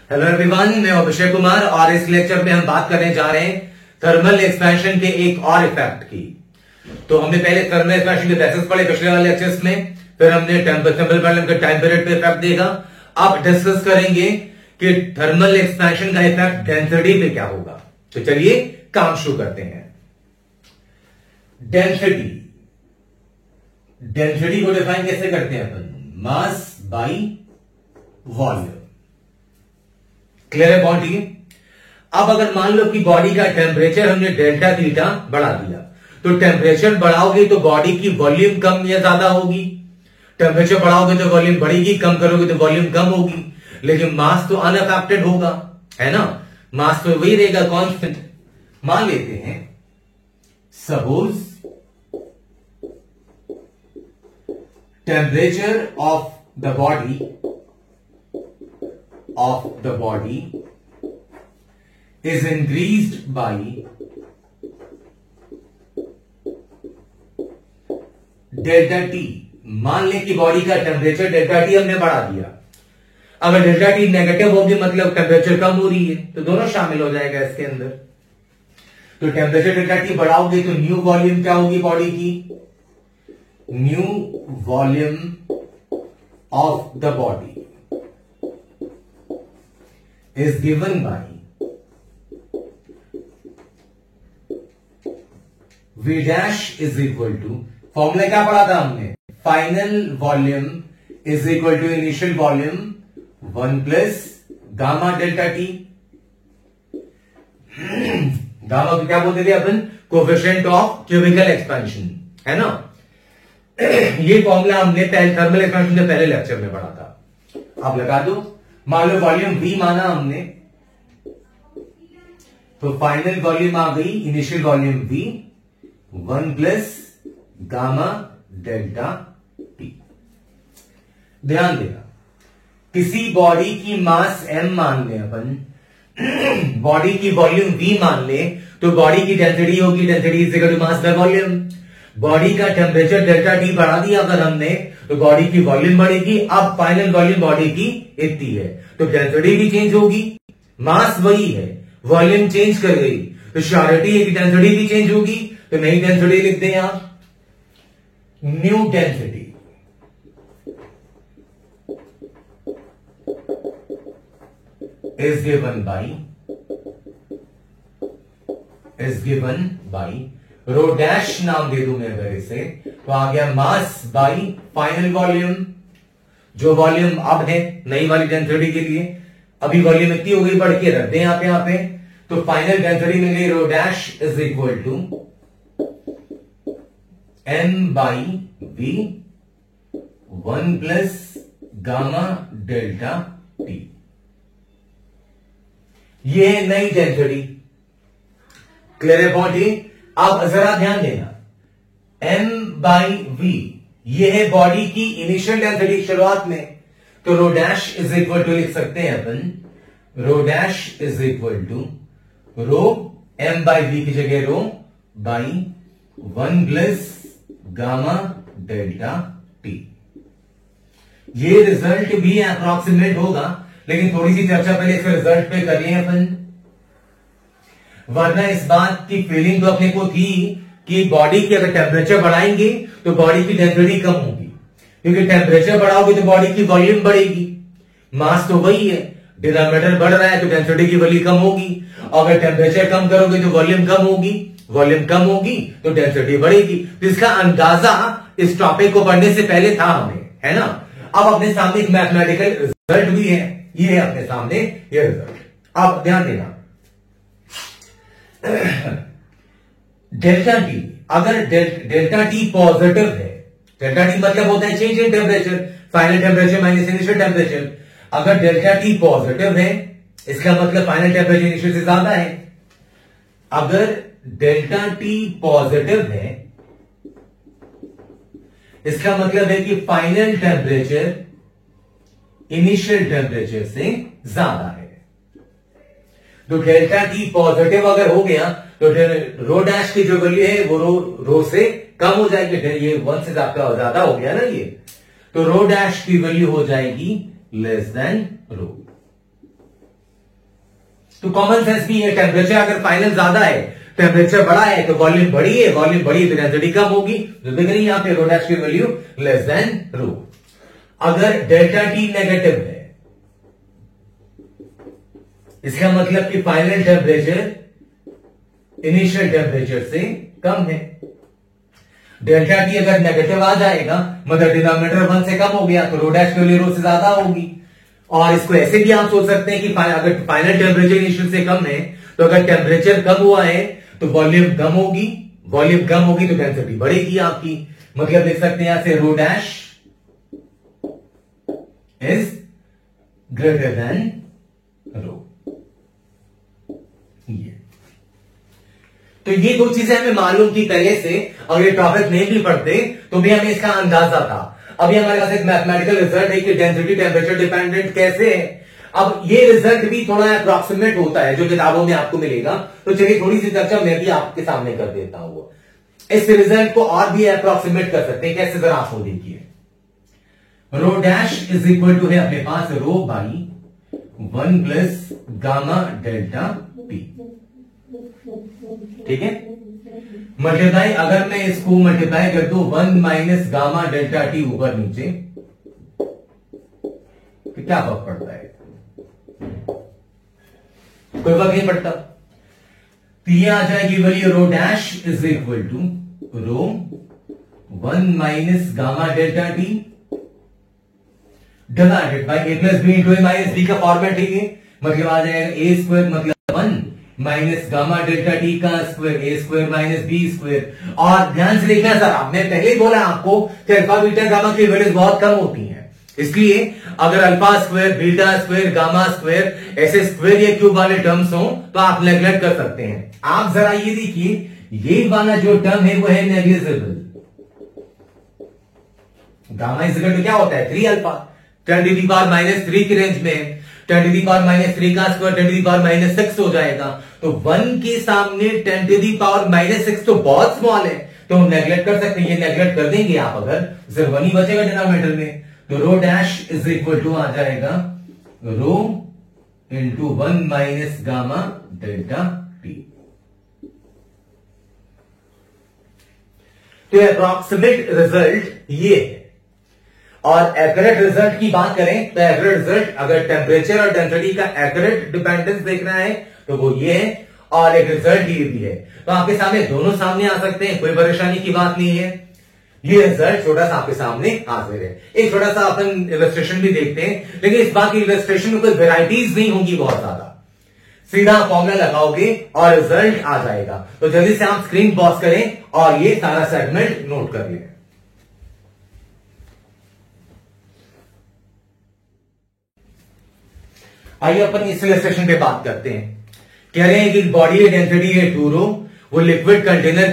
Hello everyone, मैं अभिषेक कुमार और इस लेक्चर में हम बात करने जा रहे हैं थर्मल एक्सपेंशन के एक और इफेक्ट की। तो हमने पहले थर्मल एक्सपेंशन के बेसिस पढ़े पिछले वाले लेक्चर्स में, फिर हमने टेम्परेचर प्रॉब्लम का टाइम पीरियड पे इफेक्ट देगा। अब डिस्कस करेंगे कि थर्मल एक्सपेंशन का इफेक्ट डेंसिटी पे क्या होगा। तो चलिए काम शुरू करते हैं। डेंसिटी को डिफाइन कैसे करते हैं अपन? Mass by volume. क्लियर है पॉइंट? ठीक है। अब अगर मान लो कि बॉडी का टेम्परेचर हमने डेल्टा थीटा बढ़ा दिया, तो टेम्परेचर बढ़ाओगे तो बॉडी की वॉल्यूम कम या ज्यादा होगी। टेम्परेचर बढ़ाओगे तो वॉल्यूम बढ़ेगी, कम करोगे तो वॉल्यूम कम होगी। लेकिन मास तो अनअफेक्टेड होगा, है ना। मास तो वही रहेगा, कांस्टेंट। मान लेते हैं suppose temperature of the body is increased by delta T. मान लें कि बॉडी का टेम्परेचर डेल्टा टी हमने बढ़ा दिया। अगर डेल्टा टी नेगेटिव होगी मतलब टेम्परेचर कम हो रही है, तो दोनों शामिल हो जाएगा इसके अंदर। तो टेम्परेचर डेल्टा टी बढ़ाओगे तो न्यू वॉल्यूम क्या होगी बॉडी की? New volume of the body is given by V dash is equal to, formula क्या पढ़ा था हमने? Final volume is equal to initial volume 1 plus gamma delta T. Gamma को क्या बोलते थे अपन? कोएफिशिएंट ऑफ क्यूबिकल एक्सपेंशन, है ना। ये फॉर्मूला हमने थर्मल एक्सपेंशन के पहले लेक्चर में पढ़ा था। आप लगा दो। मान लो वॉल्यूम V माना हमने, तो फाइनल वॉल्यूम आ गई initial volume V 1 plus gamma delta T. ध्यान देना, किसी बॉडी की मास m मान ले अपन, बॉडी की वॉल्यूम V मान ले, तो बॉडी की डेंसिटी होगी density is equal to mass by volume. Body का टेम्परेचर डेल्टा टी बढ़ा दिया अगर हमने, तो बॉडी की वॉल्यूम बढ़ेगी। अब फाइनल वॉल्यूम बॉडी की इतनी है, तो डेंसिटी भी चेंज होगी। मास वही है, वॉल्यूम चेंज कर गई, तो श्योरिटी है कि डेंसिटी भी चेंज होगी। तो नई डेंसिटी लिखते हैं आप, new density is given by rho dash नाम दे दूं मैं अगर इसे, तो आ गया मास बाई फाइनल वॉल्यूम। जो वॉल्यूम अब है नई वाली डेंसिटी के लिए, अभी वॉल्यूम इतनी हो गई, बढ़ के रख दें यहां पे। तो फाइनल डेंसिटी मिल गई rho dash is equal to m by v 1 plus gamma delta T. ये है नई डेंसिटी। क्लियर है पॉइंट? अब जरा ध्यान देना, m बाई v ये है बॉडी की इनिशियल डेंसिटी शुरुआत में, तो rho dash is equal to लिख सकते हैं अपन, rho dash is equal to rho m by v की जगह rho by 1 plus gamma delta T. ये रिजल्ट भी अप्रोक्सीमेट होगा, लेकिन थोड़ी सी चर्चा पहले इसके रिजल्ट पे कर लें अपन, वरना इस बात की फीलिंग तो अपने को थी कि बॉडी की अगर टेम्परेचर बढ़ाएंगे तो बॉडी की डेंसिटी कम होगी, क्योंकि टेम्परेचर बढ़ाओगे तो बॉडी की वॉल्यूम बढ़ेगी। मास तो वही है, डिनोमिनेटर बढ़ रहा है तो डेंसिटी की वैल्यू कम होगी। अगर टेम्परेचर कम करोगे तो वॉल्यूम कम होगी, वॉल्यूम कम होगी तो डेंसिटी बढ़ेगी। तो इसका अंदाजा इस टॉपिक को पढ़ने से पहले था हमें, है ना। अब अपने सामने एक मैथमेटिकल रिजल्ट भी है, ये है अपने सामने ये रिजल्ट। अब ध्यान देना, डेल्टा टी, अगर डेल्टा टी पॉजिटिव है, डेल्टा टी मतलब होता है change in temperature, final temperature minus initial temperature. अगर डेल्टा टी पॉजिटिव है, इसका मतलब फाइनल टेम्परेचर इनिशियल से ज्यादा है। अगर डेल्टा टी पॉजिटिव है, इसका मतलब है कि फाइनल टेम्परेचर इनिशियल टेम्परेचर से ज्यादा है। तो डेल्टा टी पॉजिटिव अगर हो गया तो रो डैश की जो वैल्यू है वो रो से कम हो जाएगी। ये 1 से आपका ज्यादा हो गया ना ये, तो रो डैश की वैल्यू हो जाएगी लेस देन रो। तो कॉमन सेंस भी है, टेम्परेचर अगर फाइनल ज्यादा है, टेम्परेचर बड़ा है तो वॉल्यूम बड़ी है, वॉल्यूम बड़ी है तो डेंसिटी कम होगी। जो देख रही है यहां पे रो डैश की वैल्यू लेस देन रो। अगर डेल्टा टी नेगेटिव है, इसका मतलब कि फाइनल टेम्परेचर इनिशियल टेम्परेचर से कम है। डेल्टा टी अगर नेगेटिव आ जाएगा मतलब डिनोमिनेटर 1 से कम हो गया तो रो डैश की वैल्यू रो से ज्यादा होगी। और इसको ऐसे भी आप सोच सकते हैं कि अगर फाइनल टेम्परेचर इनिशियल से कम है तो अगर टेम्परेचर कम हुआ है तो वॉल्यूम कम होगी, वॉल्यूम कम होगी तो डेंसिटी बढ़ेगी आपकी। मतलब लिख सकते हैं यहां से rho dash is greater than rho. तो ये दो चीजें हमें मालूम थी पहले से, और ये टॉपिक नहीं भी पढ़ते तो भी हमें इसका अंदाजा था। अभी हमारे पास एक मैथमेटिकल रिजल्ट है कि डेंसिटी टेम्परेचर डिपेंडेंट कैसे है। अब ये रिजल्ट भी थोड़ा अप्रोक्सीमेट होता है जो किताबों में आपको मिलेगा, तो चलिए थोड़ी सी चर्चा मैं भी आपके सामने कर देता हूं। इस रिजल्ट को और भी अप्रोक्सीमेट कर सकते हैं, कैसे जरा आप देखिए। Rho dash is equal to है अपने पास rho by 1 plus gamma delta T, ठीक है। मल्टीप्लाई, अगर मैं इसको मल्टीप्लाई कर दूं 1 माइनस गामा डेल्टा टी ऊपर नीचे, तो क्या फर्क पड़ता है? कोई फर्क नहीं पड़ता। तो ये आ जाएगी value rho dash is equal to rho 1 minus gamma delta T divided by A plus B into A minus B का फॉर्मेट, ठीक है। मतलब आ जाएगा ए स्क्वायर मतलब 1 माइनस गामा डेल्टा टी का square A square minus B square. और ध्यान से देखना सर, मैं पहले ही बोला आपको कि अल्फा बीटा गामा की वैल्यूज बहुत कम होती हैं, इसलिए अगर alpha square beta square gamma square ऐसे स्क्वायर या क्यूब वाले टर्म्स हो तो आप नेग्लेक्ट कर सकते हैं। आप जरा ये देखिए, ये वाला जो टर्म है वो है negligible. Gamma is equal to क्या होता है 3 alpha, 10 to the power minus 3 की रेंज में 10 टू द पावर माइनस 3 का square 10 to the power minus 6 हो जाएगा। तो 1 के सामने 10 टू द पावर माइनस 6 तो बहुत स्मॉल है, तो हम नेग्लेक्ट कर सकते हैं। ये नेग्लेक्ट कर देंगे आप, अगर सिर्फ 1 ही बचेगा डिनोमिनेटर में। तो rho dash is equal to आ जाएगा rho into 1 minus gamma delta T. तो अप्रॉक्सीमेट रिजल्ट ये है। और एक्यूरेट रिजल्ट की बात करें तो एक्यूरेट रिजल्ट, अगर टेम्परेचर और डेंसिटी का एक्यूरेट डिपेंडेंस देखना है तो वो ये है, और एक रिजल्ट ये भी है। तो आपके सामने दोनों सामने आ सकते हैं, कोई परेशानी की बात नहीं है। ये रिजल्ट छोटा सा आपके सामने हाजिर है। एक छोटा सा अपन इलस्ट्रेशन भी देखते हैं, लेकिन इस बात की इलस्ट्रेशन में कोई वेराइटीज नहीं होंगी बहुत ज्यादा, सीधा फॉर्मूला लगाओगे और रिजल्ट आ जाएगा। तो जल्दी से आप स्क्रीन पॉज करें और ये सारा सेगमेंट नोट कर लें। आइए अपन इस इलस्ट्रेशन पे बात करते हैं। कह रहे हैं कि बॉडी डेंसिटी है 2 रो, वो लिक्विड कंटेनर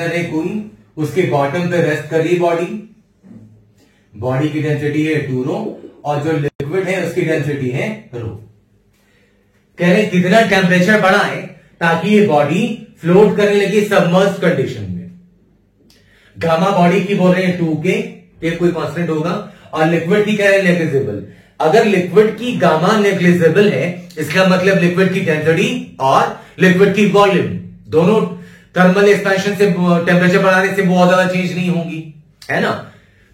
है कोई, उसके बॉटम पे रेस्ट कर रही बॉडी की डेंसिटी है 2 रो, और जो लिक्विड है उसकी डेंसिटी है रो। कह रहे हैं कितना टेम्परेचर बढ़ाएं ताकि ये बॉडी फ्लोट करने लगी सबमर्ज्ड कंडीशन में। गामा बॉडी की बोल रहे हैं 2K, ये कोई कांस्टेंट होगा, और लिक्विड की कह रहे हैं नेग्लिजिबल। अगर लिक्विड की गामा नेग्लिजिबल है, इसका मतलब लिक्विड की डेंसिटी और लिक्विड की वॉल्यूम दोनों थर्मल एक्सपेंशन से टेम्परेचर बढ़ाने से बहुत ज्यादा चेंज नहीं होगी, है ना।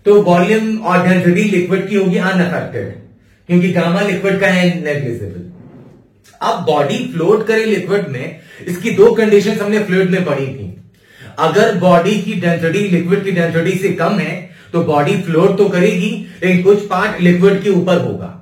तो वॉल्यूम और डेंसिटी लिक्विड की होगी अनअफेक्टेड, क्योंकि गामा लिक्विड का है नेग्लिजिबल। अब बॉडी फ्लोट करे लिक्विड में, इसकी दो कंडीशंस हमने फ्लूइड में पढ़ी थी। अगर बॉडी की डेंसिटी लिक्विड की डेंसिटी से कम है तो बॉडी फ्लोट तो करेगी, लेकिन कुछ पार्ट लिक्विड के ऊपर होगा।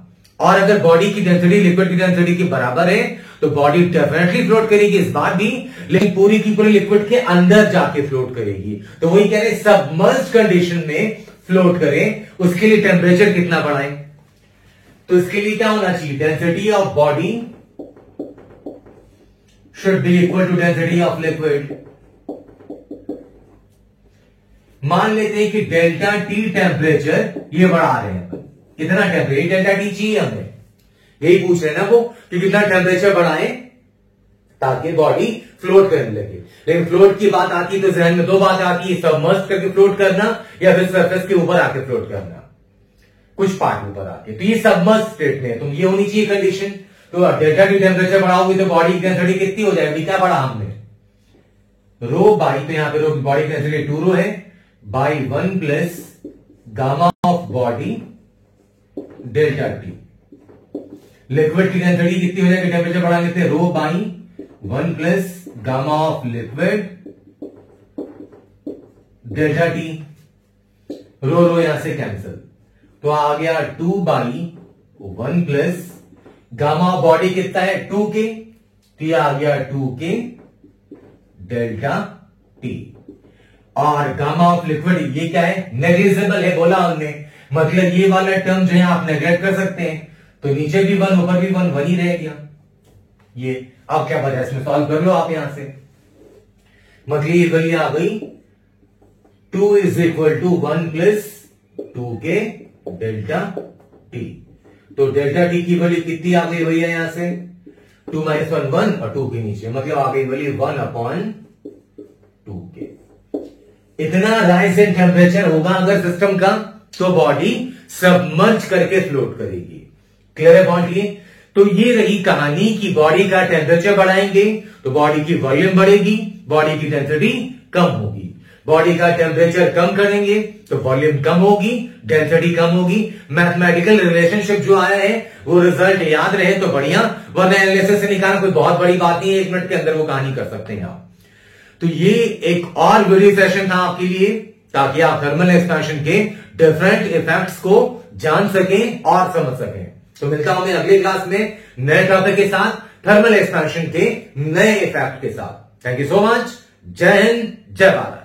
और अगर बॉडी की डेंसिटी लिक्विड की डेंसिटी के बराबर है तो बॉडी डेफिनेटली फ्लोट करेगी, इस बार भी, लेकिन पूरी की पूरी लिक्विड के अंदर जाके फ्लोट करेगी। तो वही कह रहे सबमर्ज्ड कंडीशन में फ्लोट करें, उसके लिए टेम्परेचर कितना बढ़ाएं? तो इसके लिए क्या होना चाहिए? Density of body should be equal to density of liquid. मान लेते हैं कि डेल्टा टी टेम्परेचर ये बढ़ा रहे हैं, कितना टेम्परेचर डेल्टा टी चाहिए हमें, यही पूछ रहे हैं ना वो कि कितना टेम्परेचर बढ़ाएं ताकि बॉडी फ्लोट करने लगे। लेकिन फ्लोट की बात आती है तो जहन में दो बात आती है, सबमर्ज करके फ्लोट करना या फिर सरफेस के ऊपर आके फ्लोट करना, कुछ पार्ट ऊपर आके। तो ये सबमर्ज स्टेट में, तो ये होनी चाहिए कंडीशन। तो डेल्टा टी टेम्परेचर बढ़ाओगे तो बॉडी की डेंसिटी कितनी हो जाएगी, क्या पढ़ा हमने, रो बाई, तो यहां पे रो बॉडी की डेंसिटी 2 रो है, by 1 plus gamma of body delta T. Liquid की डेंसिटी कितनी हो जाएगी, टेम्परेचर बढ़ाएंगे थे, rho by 1 plus gamma of liquid delta T. Rho rho यहां से कैंसिल, तो आ गया 2 by 1 plus gamma of body कितना है 2K, तो यह आ गया 2K डेल्टा टी। और गामा ऑफ लिक्विड ये क्या है, नेग्लिजिबल है बोला हमने, मतलब ये वाला टर्म जो है आप नेग्लेक्ट कर सकते हैं, तो नीचे भी 1 ऊपर भी 1 1 ही रह गया। ये अब क्या बचा, इसमें सॉल्व कर लो आप यहां से, मतलब ये वैल्यू आ गई 2 is equal to 1 plus 2K delta T. तो डेल्टा टी की वैल्यू कितनी आ गई भैया, यहां से 2 माइनस 1 1 और 2 के नीचे, मतलब आ गई वैल्यू 1 अपॉन 2K। इतना राइज इन टेम्परेचर होगा अगर सिस्टम का, तो बॉडी सबमर्ज करके फ्लोट करेगी। क्लियर है पॉइंट ये? तो ये रही कहानी कि बॉडी का टेम्परेचर बढ़ाएंगे तो बॉडी की वॉल्यूम बढ़ेगी, बॉडी की डेंसिटी कम होगी। बॉडी का टेम्परेचर कम करेंगे तो वॉल्यूम कम होगी, डेंसिटी कम होगी। मैथमेटिकल रिलेशनशिप जो आया है वो रिजल्ट याद रहे तो बढ़िया, वरना एनालिसिस से निकालना कोई बहुत बड़ी बात नहीं है, 1 मिनट के अंदर वो कहानी कर सकते हैं आप। तो ये एक और वीडियो सेशन था आपके लिए, ताकि आप थर्मल एक्सपेंशन के डिफरेंट इफेक्ट्स को जान सकें और समझ सकें। तो मिलता हूं मैं अगले क्लास में नए टॉपिक के साथ, थर्मल एक्सपेंशन के नए इफेक्ट के साथ। Thank you so much. जय हिंद, जय भारत।